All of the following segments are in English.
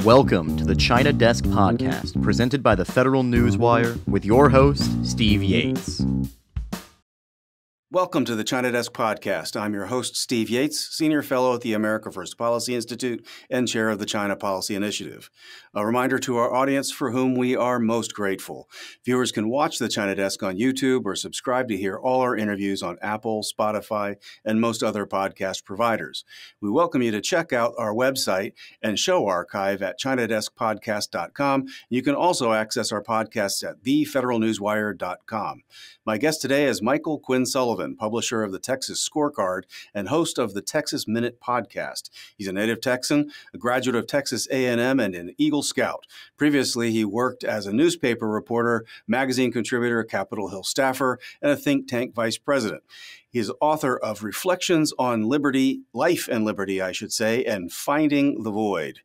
Welcome to the China Desk Podcast, presented by the Federal Newswire, with your host, Steve Yates. Welcome to the China Desk Podcast. I'm your host, Steve Yates, Senior Fellow at the America First Policy Institute and Chair of the China Policy Initiative. A reminder to our audience for whom we are most grateful. Viewers can watch the China Desk on YouTube or subscribe to hear all our interviews on Apple, Spotify, and most other podcast providers. We welcome you to check out our website and show archive at ChinaDeskPodcast.com. You can also access our podcasts at thefederalnewswire.com. My guest today is Michael Quinn Sullivan, publisher of the Texas Scorecard and host of the Texas Minute podcast. He's a native Texan, a graduate of Texas A&M, and an Eagle Scout. Previously, he worked as a newspaper reporter, magazine contributor, Capitol Hill staffer, and a think tank vice president. He is author of Reflections on Liberty, Life and Liberty, I should say, and Finding the Void.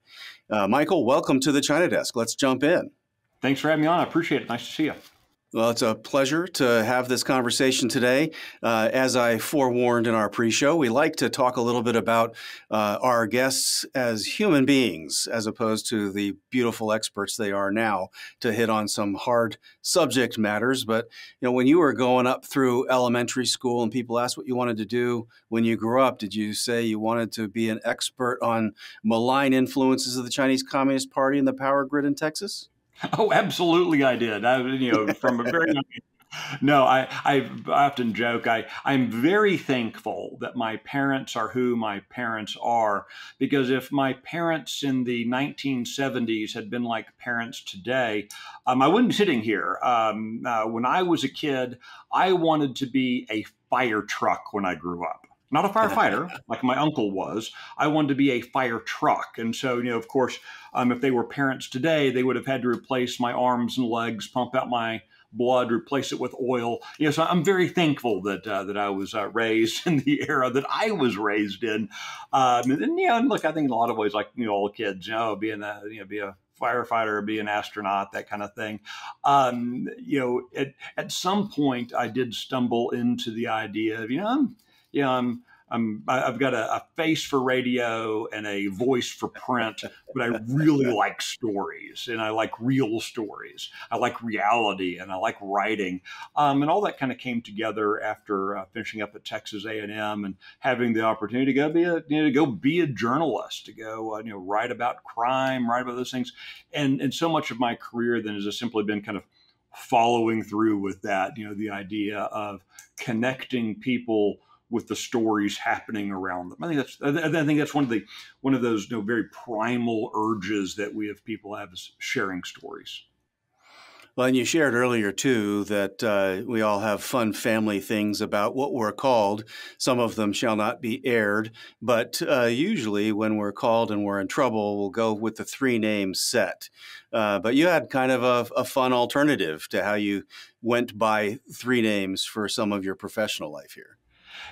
Michael, welcome to the China Desk. Let's jump in. Thanks for having me on. I appreciate it. Nice to see you. Well, it's a pleasure to have this conversation today. As I forewarned in our pre-show, we like to talk a little bit about our guests as human beings, as opposed to the beautiful experts they are now, to hit on some hard subject matters. But, you know, when you were going up through elementary school and people asked what you wanted to do when you grew up, did you say you wanted to be an expert on malign influences of the Chinese Communist Party and the power grid in Texas? Oh, absolutely, I did. From a very young age. No, I often joke. I'm very thankful that my parents are who my parents are, because if my parents in the 1970s had been like parents today, I wouldn't be sitting here. When I was a kid, I wanted to be a fire truck when I grew up. Not a firefighter, like my uncle was. I wanted to be a fire truck. And so, of course, if they were parents today, they would have had to replace my arms and legs, pump out my blood, replace it with oil. So I'm very thankful that I was raised in the era that I was raised in. And look, I think in a lot of ways, like, all the kids, be a firefighter, be an astronaut, that kind of thing. At some point, I did stumble into the idea of, I've got a face for radio and a voice for print, but I really like stories, and I like real stories. I like reality, and I like writing, and all that kind of came together after finishing up at Texas A&M and having the opportunity to go be a journalist, to go write about crime, write about those things, and so much of my career then has just simply been kind of following through with that. The idea of connecting people with the stories happening around them. I think that's one of those very primal urges that we have people have, is sharing stories. Well, and you shared earlier, too, that we all have fun family things about what we're called. Some of them shall not be aired, but usually when we're called and we're in trouble, we'll go with the three-name set. But you had kind of a fun alternative to how you went by three names for some of your professional life here.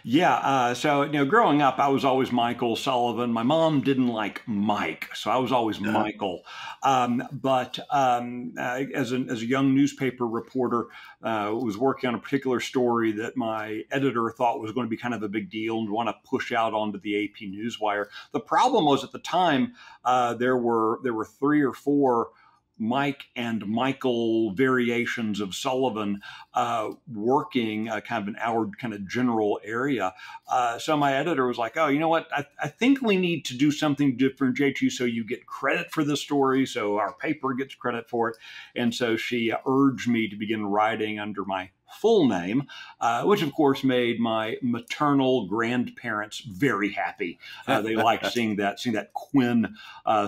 Yeah. So, growing up, I was always Michael Sullivan. My mom didn't like Mike, so I was always Michael. But as a young newspaper reporter, was working on a particular story that my editor thought was going to be kind of a big deal and want to push out onto the AP Newswire. The problem was, at the time, there were 3 or 4 Mike and Michael variations of Sullivan working kind of in our kind of general area. So my editor was like, oh, you know what? I think we need to do something to differentiate you so you get credit for the story, so our paper gets credit for it. And so she urged me to begin writing under my full name, which of course made my maternal grandparents very happy. They liked seeing that Quinn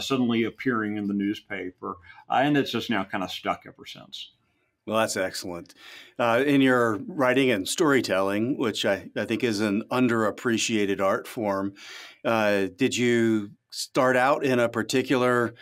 suddenly appearing in the newspaper, and it's just now kind of stuck ever since. Well, that's excellent. In your writing and storytelling, which I think is an underappreciated art form, did you start out in a particular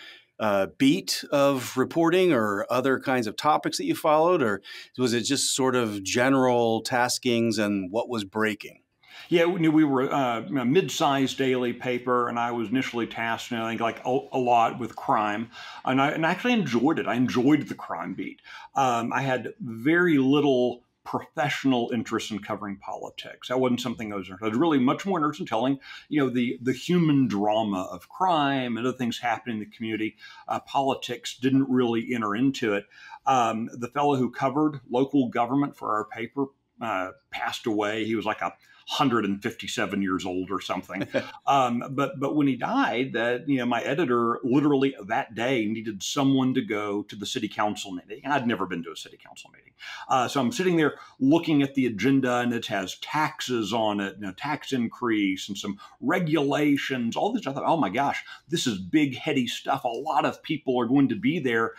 beat of reporting or other kinds of topics that you followed, or was it just sort of general taskings and what was breaking? Yeah, we were a mid-sized daily paper, and I was initially tasked, I think, like a lot with crime, and I actually enjoyed it. I enjoyed the crime beat. I had very little professional interest in covering politics. That wasn't something I was interested in. I was really much more interested in telling, the human drama of crime and other things happening in the community. Politics didn't really enter into it. The fellow who covered local government for our paper passed away. He was like 157 years old or something. But when he died, my editor literally that day needed someone to go to the city council meeting. I'd never been to a city council meeting. So I'm sitting there looking at the agenda, and it has taxes on it, tax increase and some regulations, all this. I thought, oh my gosh, this is big, heady stuff. A lot of people are going to be there.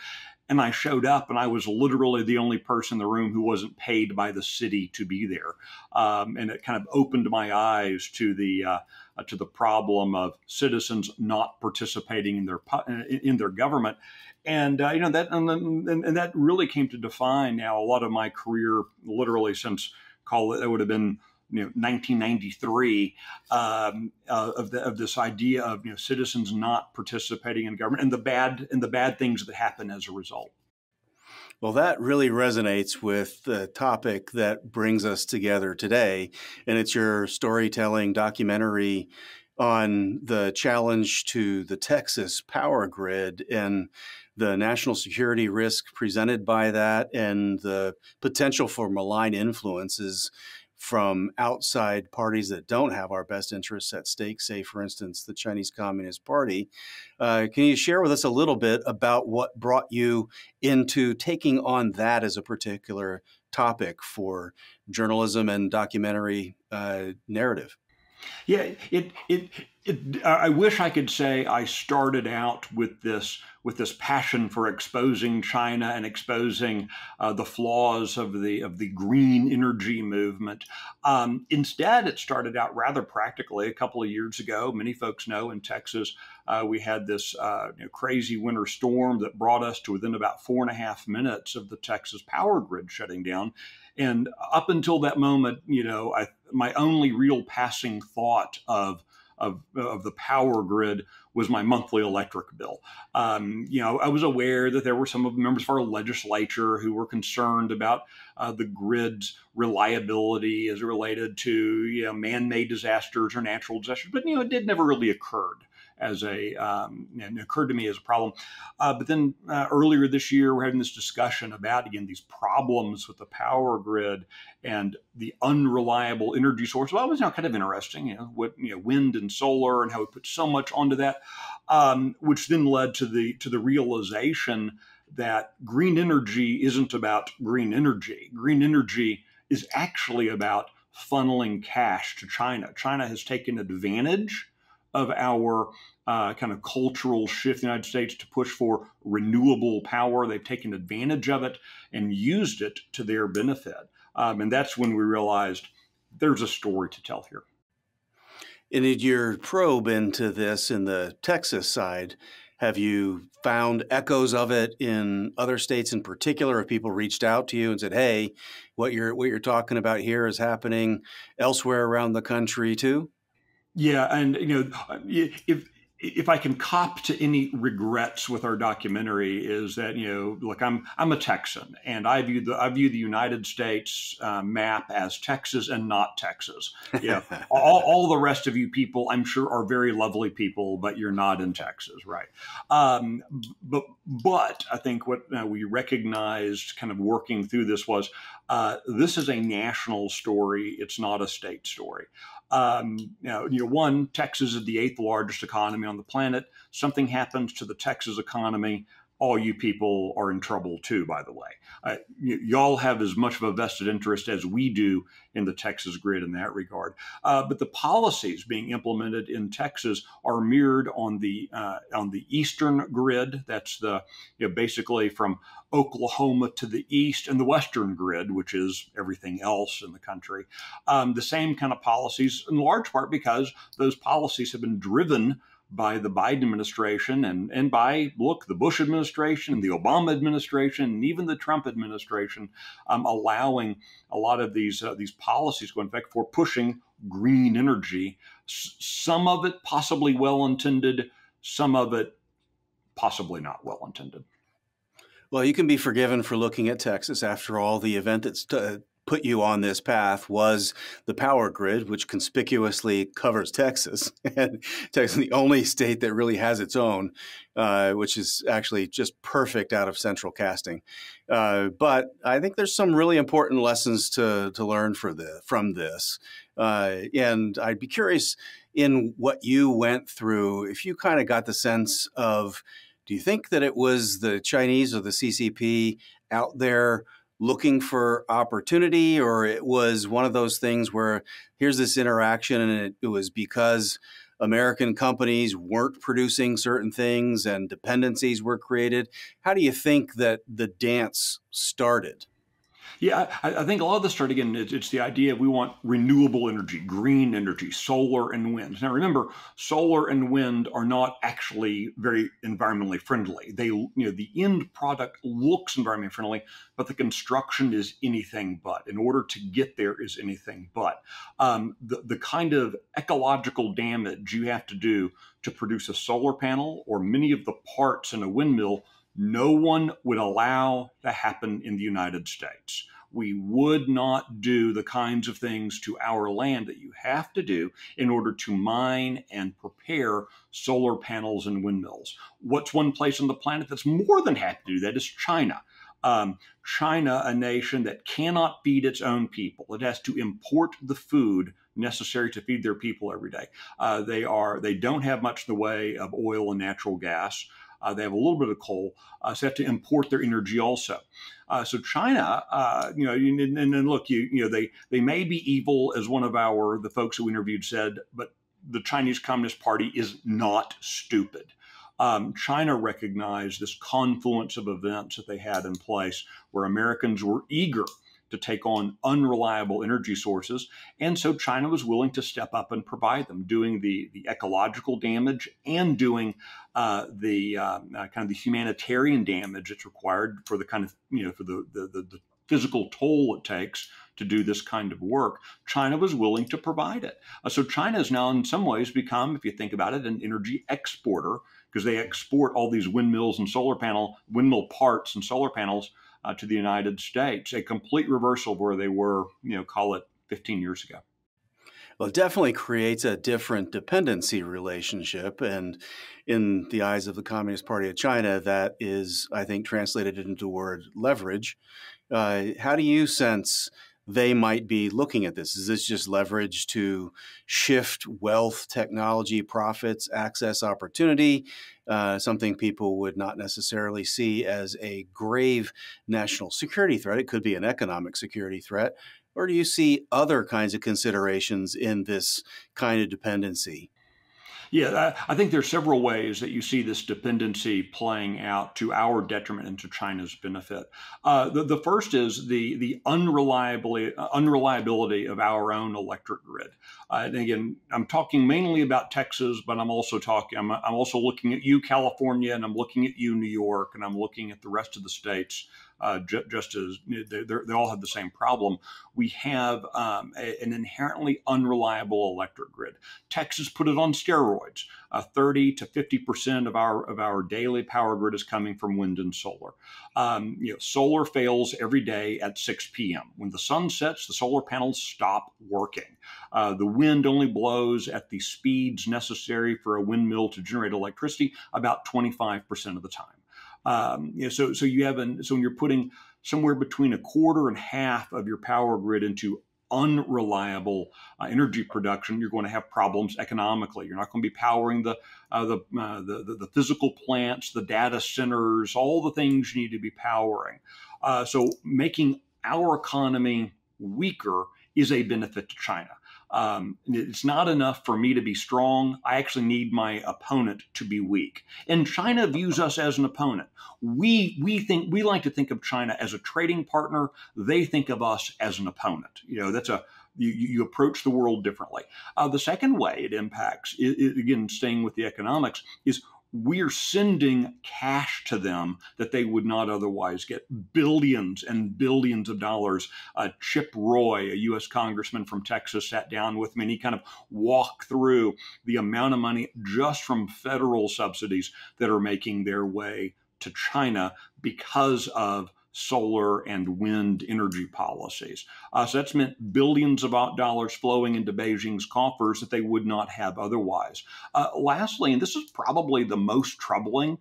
And I showed up, and I was literally the only person in the room who wasn't paid by the city to be there. And it kind of opened my eyes to the problem of citizens not participating in their government. And that really came to define now a lot of my career, literally since it would have been 1993, of this idea of citizens not participating in government and the bad things that happen as a result. Well, that really resonates with the topic that brings us together today, and it's your storytelling documentary on the challenge to the Texas power grid and the national security risk presented by that, and the potential for malign influences from outside parties that don't have our best interests at stake, say, for instance, the Chinese Communist Party. Can you share with us a little bit about what brought you into taking on that as a particular topic for journalism and documentary narrative? Yeah, I wish I could say I started out with this passion for exposing China and exposing the flaws of the green energy movement. Instead, it started out rather practically. A couple of years ago, many folks know in Texas, we had this crazy winter storm that brought us to within about 4.5 minutes of the Texas power grid shutting down. And up until that moment, my only real passing thought of the power grid was my monthly electric bill. I was aware that there were some of the members of our legislature who were concerned about the grid's reliability as related to man-made disasters or natural disasters, but it never really occurred as it occurred to me as a problem. But then earlier this year, we're having this discussion about, again, these problems with the power grid and the unreliable energy source. Well, it was kind of interesting, wind and solar and how we put so much onto that, which then led to the realization that green energy isn't about green energy. Green energy is actually about funneling cash to China. China has taken advantage of our kind of cultural shift in the United States to push for renewable power. They've taken advantage of it and used it to their benefit. And that's when we realized there's a story to tell here. In your probe into this in the Texas side, have you found echoes of it in other states in particular? Have people reached out to you and said, hey, what you're talking about here is happening elsewhere around the country too? Yeah, and if I can cop to any regrets with our documentary, is that look, I'm a Texan, and I view the United States map as Texas and not Texas. All the rest of you people, I'm sure, are very lovely people, but you're not in Texas, right? But I think what we recognized, kind of working through this, was this is a national story. It's not a state story. One, Texas is the 8th largest economy on the planet. Something happens to the Texas economy, all you people are in trouble too, by the way. Y'all have as much of a vested interest as we do in the Texas grid in that regard. But the policies being implemented in Texas are mirrored on the eastern grid. That's basically from Oklahoma to the east, and the western grid, which is everything else in the country. The same kind of policies, in large part because those policies have been driven by the Biden administration and by, the Bush administration and the Obama administration and even the Trump administration, allowing a lot of these policies go into effect for pushing green energy. Some of it possibly well-intended, some of it possibly not well-intended. Well, you can be forgiven for looking at Texas. After all, the event that's put put you on this path was the power grid, which conspicuously covers Texas. And Texas is the only state that really has its own, which is actually just perfect out of central casting. But I think there's some really important lessons to learn from this. And I'd be curious in what you went through, if you kind of got the sense of, do you think that it was the Chinese or the CCP out there looking for opportunity, or it was one of those things where here's this interaction and it was because American companies weren't producing certain things and dependencies were created? How do you think that the dance started? Yeah, I think a lot of this started again. It's the idea we want renewable energy, green energy, solar and wind. Now, remember, solar and wind are not actually very environmentally friendly. The end product looks environmentally friendly, but the construction is anything but. In order to get there is anything but. The kind of ecological damage you have to do to produce a solar panel or many of the parts in a windmill, no one would allow to happen in the United States. We would not do the kinds of things to our land that you have to do in order to mine and prepare solar panels and windmills. What's one place on the planet that's more than happy to do that is China. China, a nation that cannot feed its own people. It has to import the food necessary to feed their people every day. They don't have much in the way of oil and natural gas. They have a little bit of coal, so they have to import their energy also. So China, and look, they may be evil, as one of the folks who interviewed said, but the Chinese Communist Party is not stupid. China recognized this confluence of events that they had in place where Americans were eager to take on unreliable energy sources. And so China was willing to step up and provide them, doing the ecological damage and doing the kind of the humanitarian damage that's required for the kind of, for the physical toll it takes to do this kind of work. China was willing to provide it. So China has now in some ways become, if you think about it, an energy exporter, because they export all these windmills and windmill parts and solar panels to the United States, a complete reversal of where they were, call it 15 years ago. Well, it definitely creates a different dependency relationship. And in the eyes of the Communist Party of China, that is, I think, translated into the word leverage. How do you sense they might be looking at this? Is this just leverage to shift wealth, technology, profits, access, opportunity, something people would not necessarily see as a grave national security threat? It could be an economic security threat. Or do you see other kinds of considerations in this kind of dependency? Yeah, I think there are several ways that you see this dependency playing out to our detriment and to China's benefit. The first is the unreliability of our own electric grid. And again, I'm talking mainly about Texas, but I'm also looking at you, California, and I'm looking at you, New York, and I'm looking at the rest of the states. Just as they all have the same problem. We have an inherently unreliable electric grid. Texas put it on steroids. 30 to 50% of our daily power grid is coming from wind and solar. Solar fails every day at 6 p.m. When the sun sets, the solar panels stop working. The wind only blows at the speeds necessary for a windmill to generate electricity about 25% of the time. So when you're putting somewhere between a quarter and half of your power grid into unreliable energy production, you're going to have problems economically. You're not going to be powering the physical plants, the data centers, all the things you need to be powering. So making our economy weaker is a benefit to China. It's not enough for me to be strong. I actually need my opponent to be weak. And China views us as an opponent. We like to think of China as a trading partner. They think of us as an opponent. You approach the world differently. The second way it impacts, again, staying with the economics, is we're sending cash to them that they would not otherwise get. Billions and billions of dollars. Chip Roy, a U.S. congressman from Texas, sat down with me and he kind of walked through the amount of money just from federal subsidies that are making their way to China because of solar and wind energy policies. So that's meant billions of dollars flowing into Beijing's coffers that they would not have otherwise. Lastly, and this is probably the most troubling,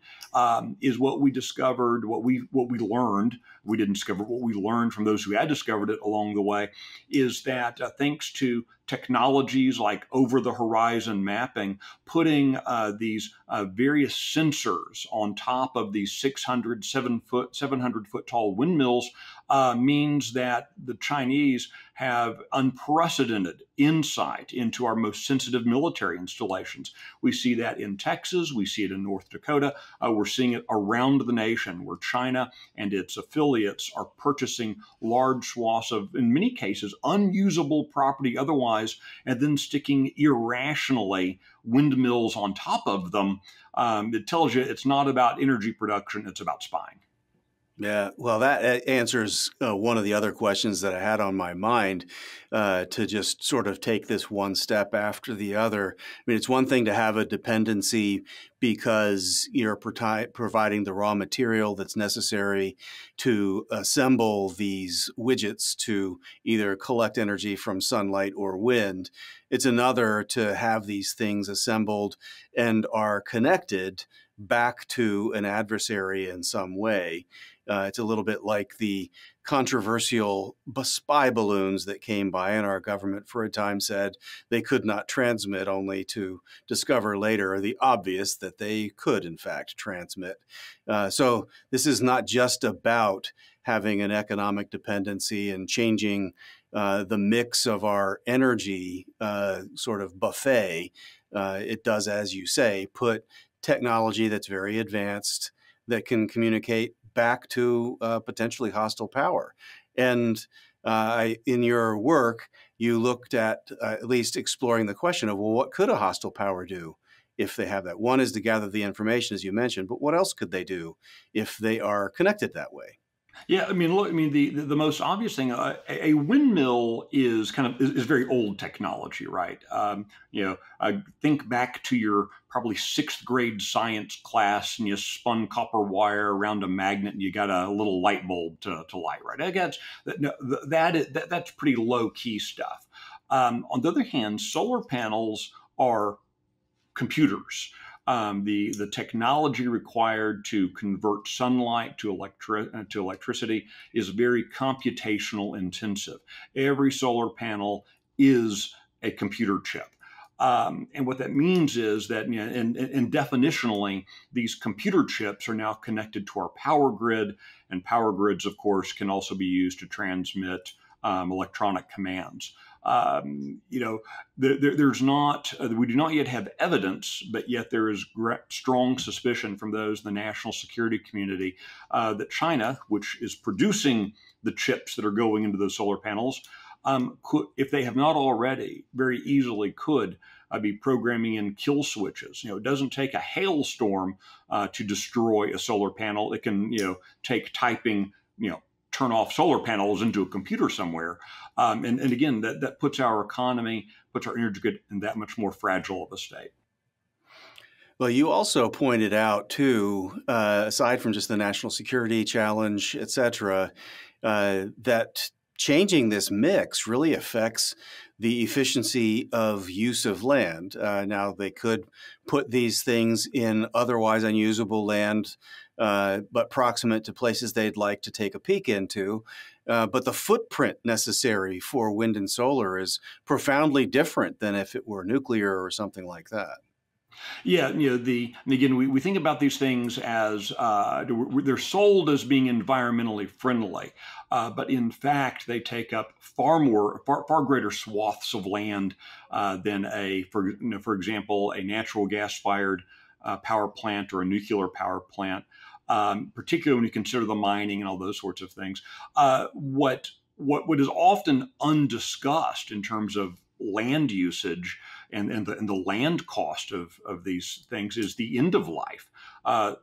is what we discovered, what we learned. We didn't discover what we learned from those who had discovered it along the way, is that thanks to technologies like over-the-horizon mapping, putting these various sensors on top of these 700-foot tall windmills means that the Chinese have unprecedented insight into our most sensitive military installations. We see that in Texas. We see it in North Dakota. We're seeing it around the nation, where China and its affiliates are purchasing large swaths of, in many cases, unusable property otherwise, and then sticking irrationally windmills on top of them. It tells you it's not about energy production, it's about spying. Yeah, well, that answers one of the other questions that I had on my mind, to just sort of take this one step after the other. I mean, it's one thing to have a dependency because you're providing the raw material that's necessary to assemble these widgets to either collect energy from sunlight or wind. It's another to have these things assembled and are connected back to an adversary in some way. It's a little bit like the controversial spy balloons that came by, and our government for a time said they could not transmit, only to discover later the obvious that they could, in fact, transmit. So this is not just about having an economic dependency and changing the mix of our energy sort of buffet. It does, as you say, put technology that's very advanced that can communicate back to potentially hostile power. And in your work, you looked at least exploring the question of, well, what could a hostile power do if they have that? One is to gather the information, as you mentioned, but what else could they do if they are connected that way? Yeah, I mean, look, I mean, the most obvious thing, a windmill is very old technology, right? Think back to your probably sixth grade science class, and you spun copper wire around a magnet, and you got a little light bulb to light, right? I guess that's pretty low key stuff. On the other hand, solar panels are computers. The technology required to convert sunlight to electricity is very computational intensive. Every solar panel is a computer chip. And what that means is that, and definitionally, these computer chips are now connected to our power grid, and power grids, of course, can also be used to transmit electronic commands. There's not, we do not yet have evidence, but yet there is strong suspicion from those in the national security community that China, which is producing the chips that are going into those solar panels, could, if they have not already, very easily could be programming in kill switches. It doesn't take a hailstorm to destroy a solar panel. It can, take typing, turn off solar panels into a computer somewhere. And again, that puts our economy, puts our energy grid in that much more fragile of a state. Well, you also pointed out, too, aside from just the national security challenge, et cetera, that changing this mix really affects the efficiency of use of land. Now, they could put these things in otherwise unusable land, but proximate to places they'd like to take a peek into. But the footprint necessary for wind and solar is profoundly different than if it were nuclear or something like that. Yeah, again, we think about these things as they're sold as being environmentally friendly, but in fact, they take up far greater swaths of land than for example, a natural gas-fired power plant or a nuclear power plant. Particularly when you consider the mining and all those sorts of things. What is often undiscussed in terms of land usage and the land cost of these things is the end of life.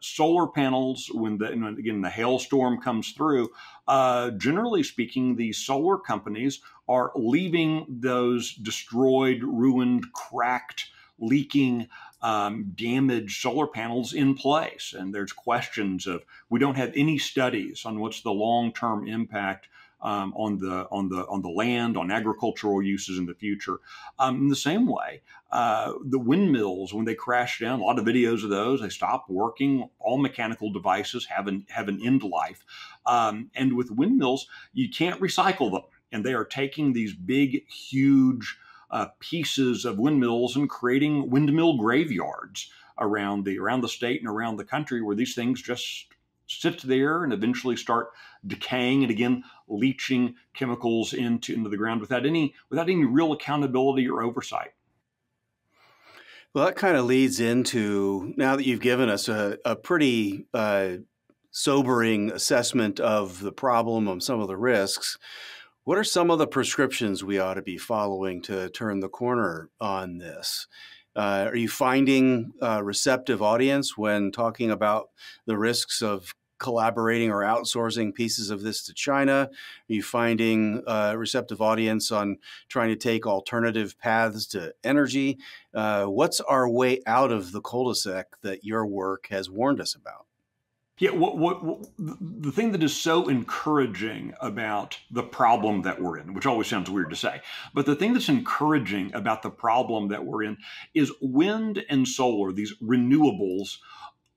Solar panels, when the hailstorm comes through, generally speaking, the solar companies are leaving those destroyed, ruined, cracked, leaking damaged solar panels in place. And there's questions of, we don't have any studies on what's the long-term impact on the land, on agricultural uses in the future. In the same way, the windmills, when they crash down, a lot of videos of those, they stop working. All mechanical devices have an end life. And with windmills, you can't recycle them. And they are taking these big, huge pieces of windmills and creating windmill graveyards around the state and around the country, where these things just sit there and eventually start decaying and again leaching chemicals into the ground without any real accountability or oversight. Well, that kind of leads into, now that you've given us a pretty sobering assessment of the problem, of some of the risks, what are some of the prescriptions we ought to be following to turn the corner on this? Are you finding a receptive audience when talking about the risks of collaborating or outsourcing pieces of this to China? Are you finding a receptive audience on trying to take alternative paths to energy? What's our way out of the cul-de-sac that your work has warned us about? Yeah, the thing that is so encouraging about the problem that we're in, which always sounds weird to say, but the thing that's encouraging about the problem that we're in is wind and solar, these renewables,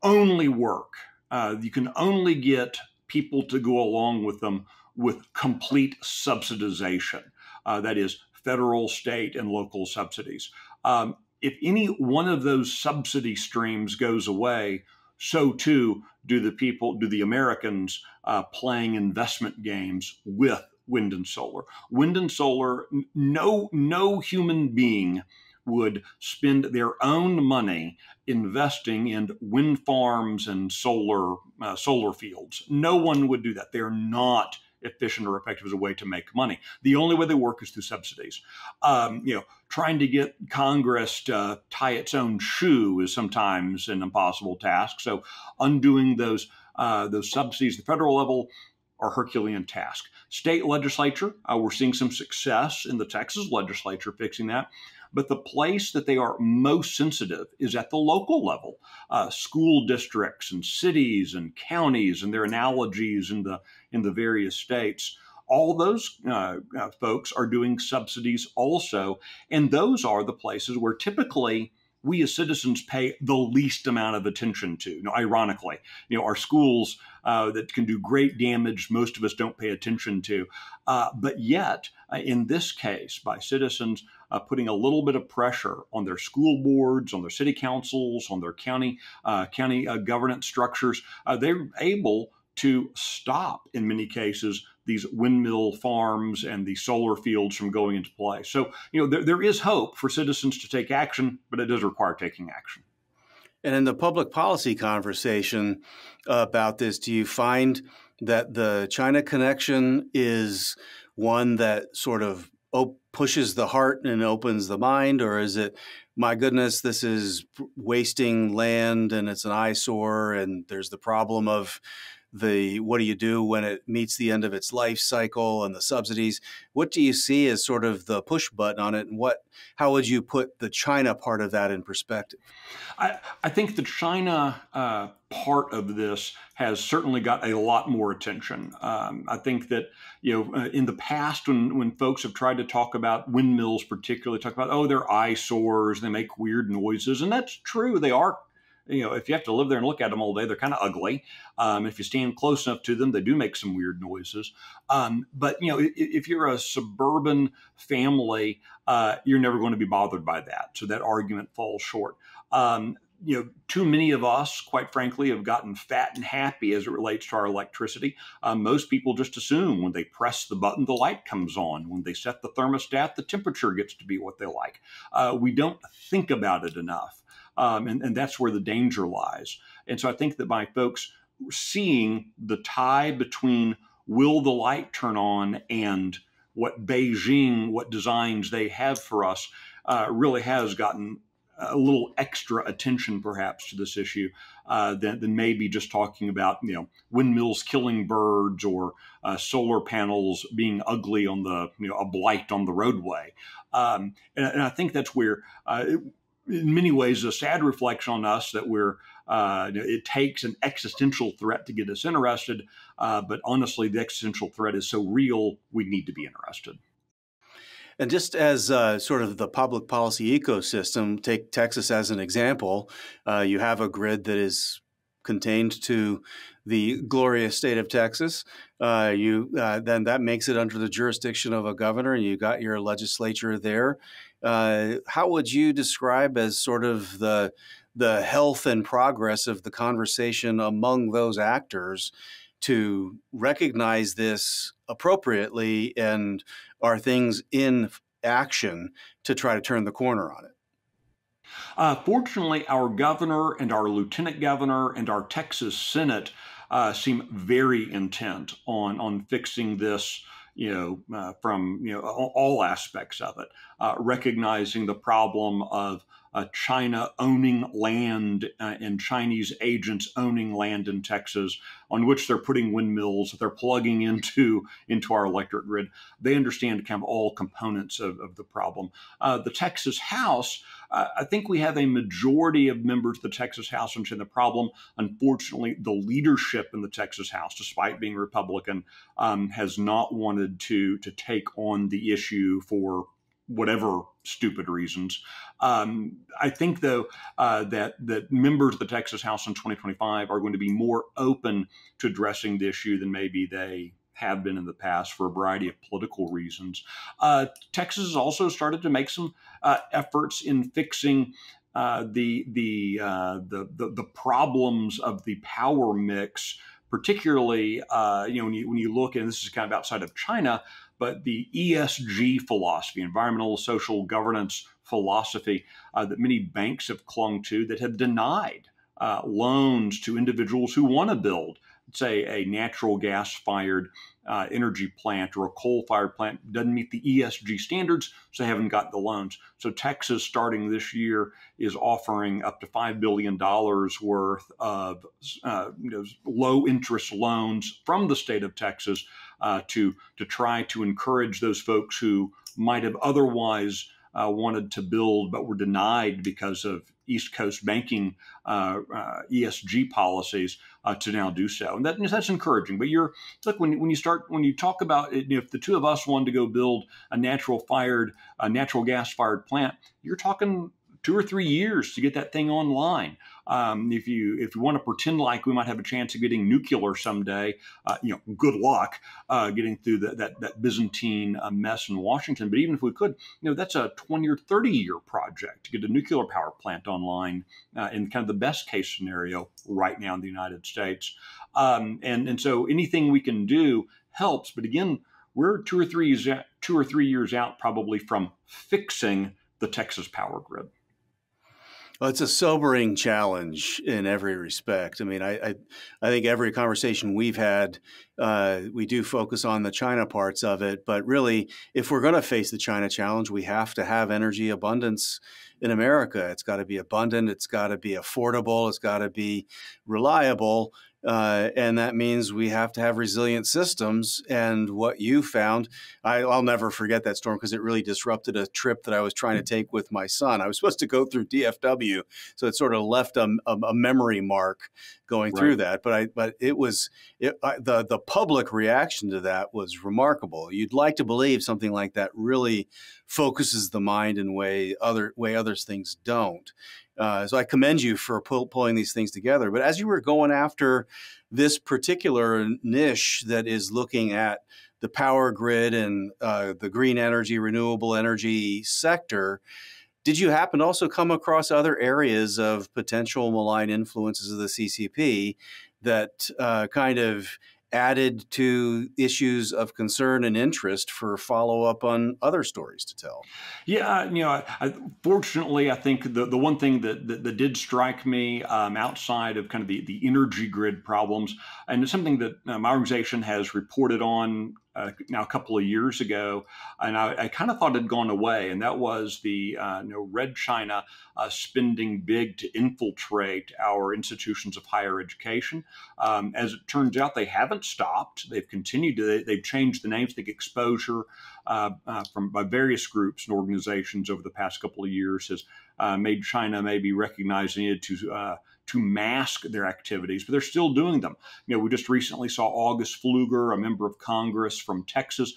only work. You can only get people to go along with them with complete subsidization. That is federal, state, and local subsidies. If any one of those subsidy streams goes away, so too do the Americans playing investment games with wind and solar. Wind and solar, no human being would spend their own money investing in wind farms and solar fields. No one would do that. They're not efficient or effective as a way to make money. The only way they work is through subsidies. Trying to get Congress to tie its own shoe is sometimes an impossible task. So undoing those subsidies at the federal level are Herculean task. State legislature, we're seeing some success in the Texas legislature fixing that. But the place that they are most sensitive is at the local level. School districts and cities and counties and their analogies in the various states. All those folks are doing subsidies also. And those are the places where typically we as citizens pay the least amount of attention to. Ironically, our schools that can do great damage, most of us don't pay attention to. But yet, in this case, by citizens putting a little bit of pressure on their school boards, on their city councils, on their county governance structures, they're able to stop, in many cases, these windmill farms and the solar fields from going into play. So, there is hope for citizens to take action, but it does require taking action. And in the public policy conversation about this, do you find that the China connection is one that sort of pushes the heart and opens the mind, or is it, my goodness, this is wasting land and it's an eyesore, and there's the problem of what do you do when it meets the end of its life cycle and the subsidies? What do you see as sort of the push button on it, and how would you put the China part of that in perspective? I think the China part of this has certainly got a lot more attention. I think that, in the past, when folks have tried to talk about windmills, particularly talk about, they're eyesores, they make weird noises, and that's true. They are. If you have to live there and look at them all day, they're kind of ugly. If you stand close enough to them, they do make some weird noises. But if you're a suburban family, you're never going to be bothered by that. So that argument falls short. Too many of us, quite frankly, have gotten fat and happy as it relates to our electricity. Most people just assume when they press the button, the light comes on. When they set the thermostat, the temperature gets to be what they like. We don't think about it enough. And that's where the danger lies. And so I think that by folks seeing the tie between will the light turn on and what designs they have for us, really has gotten a little extra attention perhaps to this issue than maybe just talking about, windmills killing birds or solar panels being ugly on a blight on the roadway. And I think that's where in many ways a sad reflection on us that it takes an existential threat to get us interested. But honestly, the existential threat is so real, we need to be interested. And just as sort of the public policy ecosystem, take Texas as an example, you have a grid that is contained to the glorious state of Texas. Then that makes it under the jurisdiction of a governor, and you got your legislature there. How would you describe as sort of the health and progress of the conversation among those actors to recognize this appropriately, and are things in action to try to turn the corner on it? Fortunately, our governor and our lieutenant governor and our Texas Senate seem very intent on fixing this, from all aspects of it, recognizing the problem of China owning land and Chinese agents owning land in Texas on which they're putting windmills that they're plugging into our electric grid. They understand kind of all components of the problem. The Texas House, I think we have a majority of members of the Texas House understand the problem. Unfortunately, the leadership in the Texas House, despite being Republican, has not wanted to take on the issue for whatever stupid reasons. I think, though, that members of the Texas House in 2025 are going to be more open to addressing the issue than maybe they have been in the past for a variety of political reasons. Texas has also started to make some efforts in fixing the problems of the power mix, particularly when you look, and this is kind of outside of China, but the ESG philosophy, environmental social governance philosophy, that many banks have clung to, that have denied loans to individuals who want to build, say, a natural gas-fired energy plant or a coal-fired plant, doesn't meet the ESG standards, so they haven't got the loans. So Texas, starting this year, is offering up to $5 billion worth of low-interest loans from the state of Texas to try to encourage those folks who might have otherwise wanted to build but were denied because of East Coast banking ESG policies to now do so, and that's encouraging. But when you talk about it, if the two of us wanted to go build a natural gas fired plant, you're talking 2 or 3 years to get that thing online. If you want to pretend like we might have a chance of getting nuclear someday, good luck getting through that Byzantine mess in Washington. But even if we could, that's a 20 or 30-year project to get a nuclear power plant online in kind of the best case scenario right now in the United States. And so anything we can do helps. But again, we're 2 or 3 years out probably from fixing the Texas power grid. Well, it's a sobering challenge in every respect. I mean, I think every conversation we've had, we do focus on the China parts of it. But really, if we're going to face the China challenge, we have to have energy abundance in America. It's got to be abundant. It's got to be affordable. It's got to be reliable. And that means we have to have resilient systems. And what you found, I'll never forget that storm because it really disrupted a trip that I was trying to take with my son. I was supposed to go through DFW, so it sort of left a memory mark going through that. But the public reaction to that was remarkable. You'd like to believe something like that really focuses the mind in way other things don't. So I commend you for pulling these things together. But as you were going after this particular niche that is looking at the power grid and the green energy, renewable energy sector, did you happen to also come across other areas of potential malign influences of the CCP that kind of added to issues of concern and interest for follow-up on other stories to tell? Yeah, fortunately, I think the one thing that did strike me outside of kind of the energy grid problems, and it's something that my organization has reported on now a couple of years ago, and I kind of thought it had gone away, and that was the Red China spending big to infiltrate our institutions of higher education. As it turns out, they haven't stopped. They've continued to. They've changed the names. The exposure by various groups and organizations over the past couple of years has made China maybe recognizing it to mask their activities, but they're still doing them. We just recently saw August Pfluger, a member of Congress from Texas,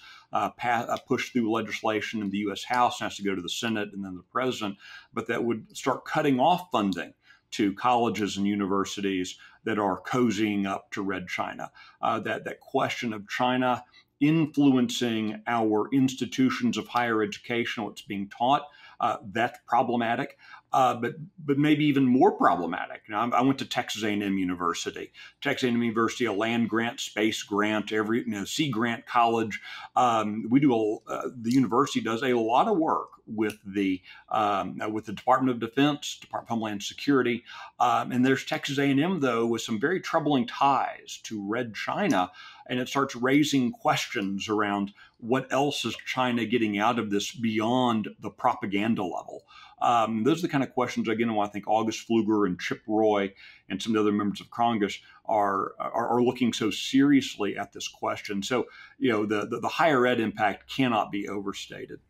push through legislation in the U.S. House, and has to go to the Senate and then the president, but that would start cutting off funding to colleges and universities that are cozying up to Red China. That question of China influencing our institutions of higher education, what's being taught, that's problematic. But maybe even more problematic. I went to Texas A&M University. Texas A&M University, a land grant, space grant, Sea Grant College. The university does a lot of work with the Department of Defense, Department of Homeland Security, and there's Texas A&M though with some very troubling ties to Red China, and it starts raising questions around what else is China getting out of this beyond the propaganda level. Those are the kind of questions, again, I think August Pfluger and Chip Roy and some of the other members of Congress are looking so seriously at this question. So, the higher ed impact cannot be overstated.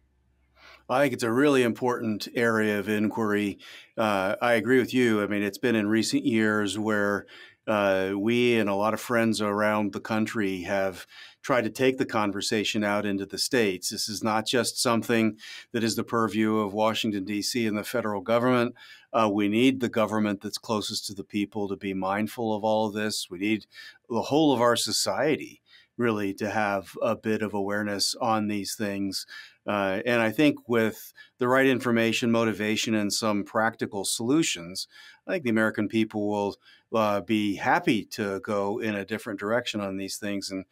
I think it's a really important area of inquiry. I agree with you. I mean, it's been in recent years where we and a lot of friends around the country have tried to take the conversation out into the states. This is not just something that is the purview of Washington, D.C. and the federal government. We need the government that's closest to the people to be mindful of all of this. We need the whole of our society really to have a bit of awareness on these things. And I think with the right information, motivation, and some practical solutions, I think the American people will be happy to go in a different direction on these things. And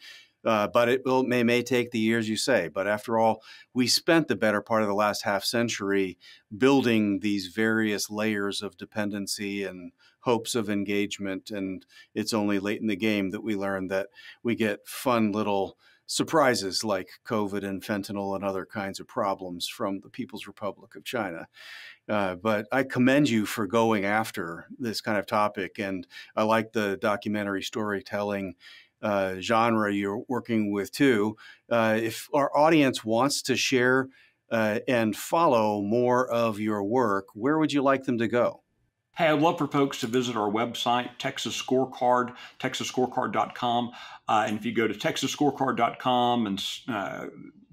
but it may take the years you say. But after all, we spent the better part of the last half century building these various layers of dependency and hopes of engagement. And it's only late in the game that we learn that we get fun little surprises like COVID and fentanyl and other kinds of problems from the People's Republic of China. But I commend you for going after this kind of topic. And I like the documentary storytelling genre you're working with too. If our audience wants to share and follow more of your work, where would you like them to go? Hey, I'd love for folks to visit our website, Texas Scorecard, texasscorecard.com. And if you go to texasscorecard.com and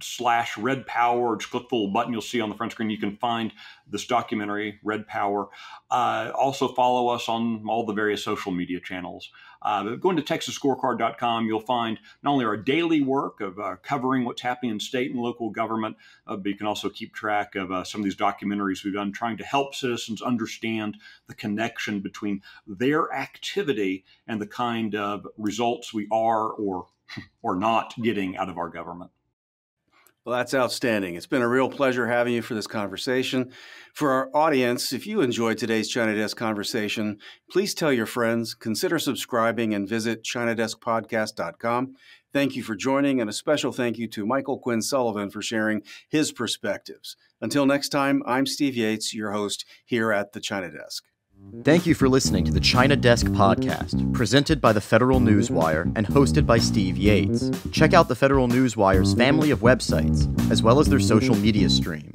/Red Power, just click the little button you'll see on the front screen, you can find this documentary, Red Power. Also follow us on all the various social media channels. Going to texasscorecard.com, you'll find not only our daily work of covering what's happening in state and local government, but you can also keep track of some of these documentaries we've done trying to help citizens understand the connection between their activity and the kind of results we are or not getting out of our government. Well, that's outstanding. It's been a real pleasure having you for this conversation. For our audience, if you enjoyed today's China Desk conversation, please tell your friends, consider subscribing, and visit ChinaDeskPodcast.com. Thank you for joining, and a special thank you to Michael Quinn Sullivan for sharing his perspectives. Until next time, I'm Steve Yates, your host here at the China Desk. Thank you for listening to the China Desk podcast, presented by the Federal Newswire and hosted by Steve Yates. Check out the Federal Newswire's family of websites, as well as their social media stream.